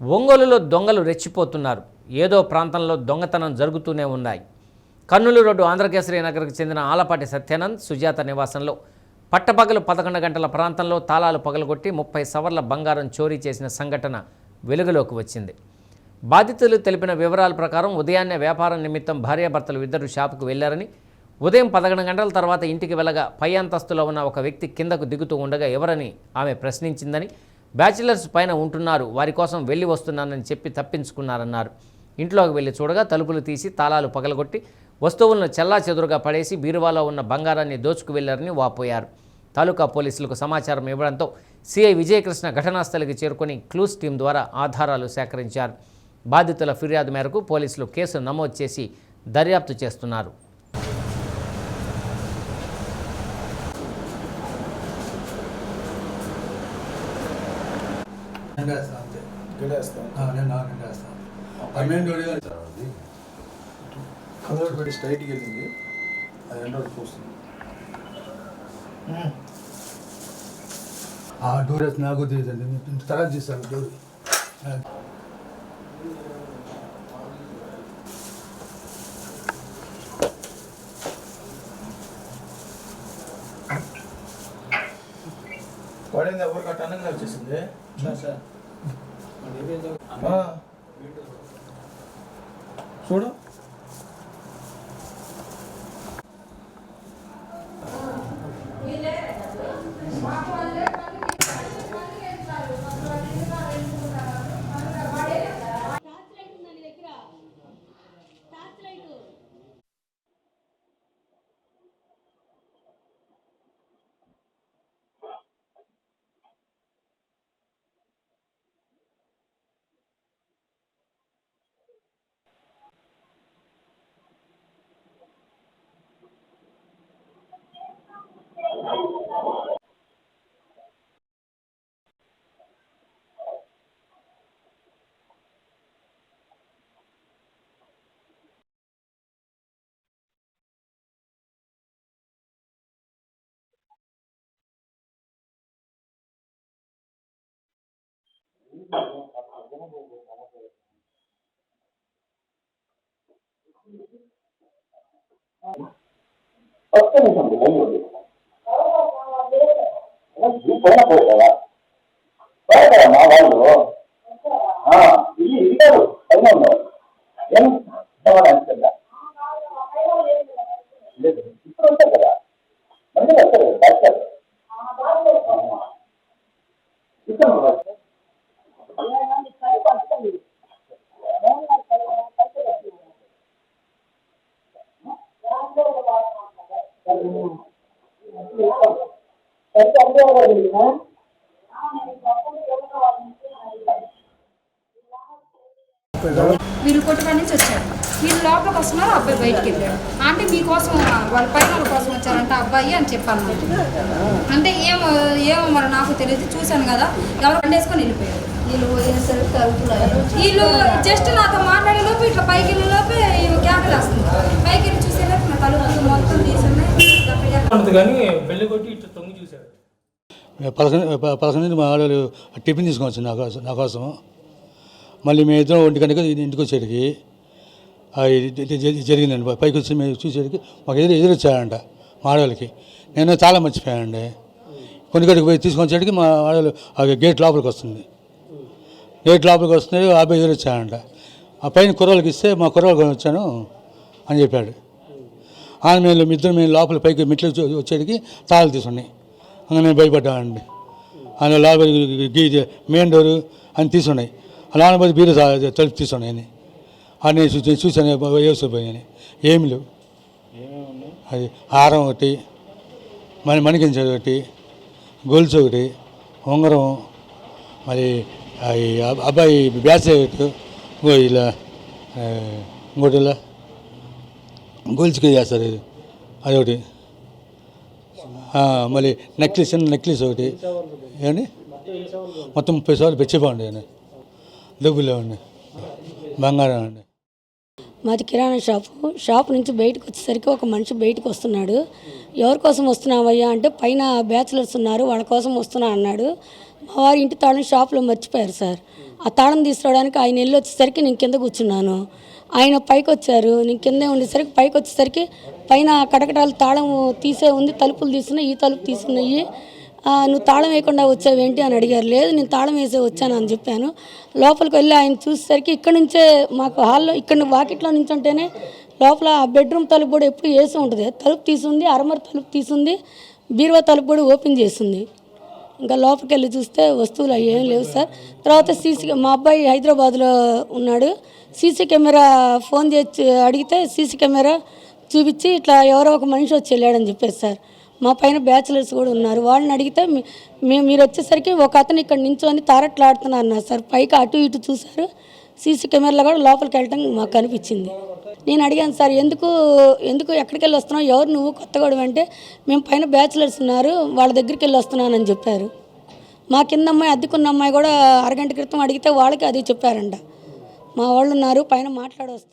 ఒంగోలులో దొంగలు రెచ్చిపోతున్నారు. ఏదో ప్రాంతంలో దొంగతనం జరుగుతూనే ఉన్నాయి. కర్నూలు రోడ్డు ఆంధ్రకేసరి నగర్కు చెందిన ఆలపాటి సత్యానంద్, సుజాత నివాసంలో పట్టపగలు 11 గంటల ప్రాంతంలో తాళాలు పగలగొట్టి 30 సవర్ల బంగారం చోరీ చేసిన సంఘటన వెలుగులోకి వచ్చింది. బాధితులు తెలిపిన వివరాల ప్రకారం ఉదయాన్నే వ్యాపారం నిమిత్తం భార్యాభర్తలు ఇద్దరు షాపుకు వెళ్లారని, ఉదయం 11 గంటల తర్వాత ఇంటికి వెళ్ళగా పై అంతస్తులో ఉన్న ఒక వ్యక్తి కిందకు దిగుతూ ఉండగా ఎవరని ఆమె ప్రశ్నించిందని, బ్యాచిలర్స్ పైన ఉంటున్నారు, వారి కోసం వెళ్ళి వస్తున్నానని చెప్పి తప్పించుకున్నారన్నారు. ఇంట్లోకి వెళ్ళి చూడగా తలుపులు తీసి తాళాలు పగలగొట్టి వస్తువులను చెల్లాచెదురుగా పడేసి బీరువాలో ఉన్న బంగారాన్ని దోచుకు వెళ్లారని వాపోయారు. తాలూకా పోలీసులకు సమాచారం ఇవ్వడంతో సిఐ విజయకృష్ణ ఘటనాస్థలికి చేరుకొని క్లూస్ టీం ద్వారా ఆధారాలు సేకరించారు. బాధితుల ఫిర్యాదు మేరకు పోలీసులు కేసు నమోదు చేసి దర్యాప్తు చేస్తున్నారు. కదలబెట్టి స్ట్రైట్కి వెళ్ళింది, అది రెండో చూస్తుంది. ఆ డోర్ వేసి నాకు తెలియదండి, తర్వాత చేశాను డోర్. పడింది ఎవరికి అట్ట అన్నంగా వచ్చేసింది. చూడు వీళ్ళు కొట్టడానికి నుంచి వచ్చారు. వీళ్ళు లోపలికి వస్తున్నారు, అబ్బాయి బయటికి వెళ్ళాడు. అంటే మీకోసం వాళ్ళ పైన వాళ్ళ కోసం వచ్చారంట అబ్బాయి అని చెప్పాను. అంటే ఏమో మరి నాకు తెలియదు, చూశాను కదా, ఎవరు వండేసుకొని వెళ్ళిపోయారు. వీళ్ళు జస్ట్ నాతో మాట్లాడే లోపు ఇట్లా పైకి వెళ్ళే లోపే క్యాకలు వస్తుంది. పైకి వెళ్ళి చూసేలోపు నా తలుపులు మొత్తం తీసుకున్నాయి కానీ పెళ్లి కొట్టి ఇట్లా తొంగి చూశారు. 11 మా వాళ్ళు టిఫిన్ తీసుకొని నా కోసం. మళ్ళీ మేము ఇద్దరం 1 గంటకి ఇంటికి వచ్చేటికి జరిగిందండి. పైకి వచ్చి మేము చూసేటికి మాకు ఎదురొచ్చారంట మా ఆడవాళ్ళకి. నేను చాలా మర్చిపోయానండి. కొన్ని గంటకి పోయి తీసుకొని వచ్చేటికి మా ఆడవాళ్ళు గేట్ లోపలికి వస్తుంది. గేట్ లోపలికి వస్తుంది, ఆ అబ్బాయి ఎదురొచ్చారంట. ఆ పైన కుర్రోళ్ళకి ఇస్తే మా కుర్రోళ్ళకి వచ్చాను అని చెప్పాడు. మేము లోపల పైకి మెట్లు వచ్చేటికి తాళాలు తీసుకున్నాయి. అందులో నేను భయపడ్డానండి. అందులో లోపలి మెయిన్ డోరు అని తీసుకున్నాయి. అలా పోయి బీరు తలుపు తీసుకున్నాయని అని చూసాను. వేసిపోయాయని ఏమి లేవు. అది హారం ఒకటి, మణికించ ఒకటి, గొలుసు ఒకటి, ఉంగరం, మరి అబ్బాయి బ్యాచ్ ఇలా ఇంకోటి ఇలా గొలుసుకి చేస్తారు, అది ఒకటి. మళ్ళీ చిన్న నెక్లెస్ ఒకటి. ఏమండి మొత్తం 30 సార్లు పెచ్చిపోండి అని డబ్బులు అండి, బంగారం అండి. మాది కిరాణా షాప్ నుంచి బయటకు వచ్చేసరికి ఒక మనిషి బయటకు వస్తున్నాడు. ఎవరి కోసం వస్తున్నావయ్యా అంటే పైన బ్యాచులర్స్ ఉన్నారు వాళ్ళ కోసం వస్తున్నా అన్నాడు. మా వారి ఇంటి తాళం షాప్లో మర్చిపోయారు సార్. ఆ తాళం తీసుకురావడానికి ఆయన వెళ్ళి వచ్చేసరికి నేను కింద కూర్చున్నాను. ఆయన పైకి వచ్చారు, నేను కిందే ఉండేసరికి పైకి వచ్చేసరికి పైన కటకటాలు తాళం తీసే ఉంది, తలుపులు తీసుకున్నాయి, ఈ తలుపు తీసుకున్నాయి. నువ్వు తాళం వేయకుండా వచ్చావేంటి అని అడిగారు. లేదు నేను తాళం వేసే వచ్చాను అని చెప్పాను. లోపలికి వెళ్ళి ఆయన చూసేసరికి ఇక్కడ నుంచే మాకు హాల్లో ఇక్కడ వాకిట్లో నుంచి ఉంటేనే లోపల బెడ్రూమ్ తలుపు కూడా ఎప్పుడు వేసి ఉంటుంది. తలుపు తీసుంది, అరమర తలుపు తీసుంది, బీరువా తలుపు కూడా ఓపెన్ చేసింది. ఇంకా లోపలికి వెళ్ళి చూస్తే వస్తువులు అవి ఏం లేవు సార్. తర్వాత మా అబ్బాయి హైదరాబాద్లో ఉన్నాడు. సీసీ కెమెరా ఫోన్ చేసి అడిగితే సీసీ కెమెరా చూపించి ఇట్లా ఎవరో ఒక మనిషి వచ్చి వెళ్ళాడని చెప్పేసి సార్. మా పైన బ్యాచిలర్స్ కూడా ఉన్నారు. వాళ్ళని అడిగితే మీరు వచ్చేసరికి ఒక అతను ఇక్కడ నించొని తారట్లాడుతున్నారు అన్నారు సార్. పైకి అటు ఇటు చూశారు. సీసీ కెమెరాలో కూడా లోపలికి వెళ్ళటం మాకు కనిపించింది. నేను అడిగాను సార్, ఎందుకు ఎక్కడికి వెళ్ళి వస్తున్నావు, ఎవరు నువ్వు కొత్తగూడెం అంటే మేము పైన బ్యాచిలర్స్ ఉన్నారు వాళ్ళ దగ్గరికి వెళ్ళి వస్తున్నానని చెప్పారు. మా కింద అమ్మాయి అద్దెకున్న అమ్మాయి కూడా అరగంట క్రితం అడిగితే వాళ్ళకి అది చెప్పారంట. మా వాళ్ళు ఉన్నారు పైన మాట్లాడొస్తారు.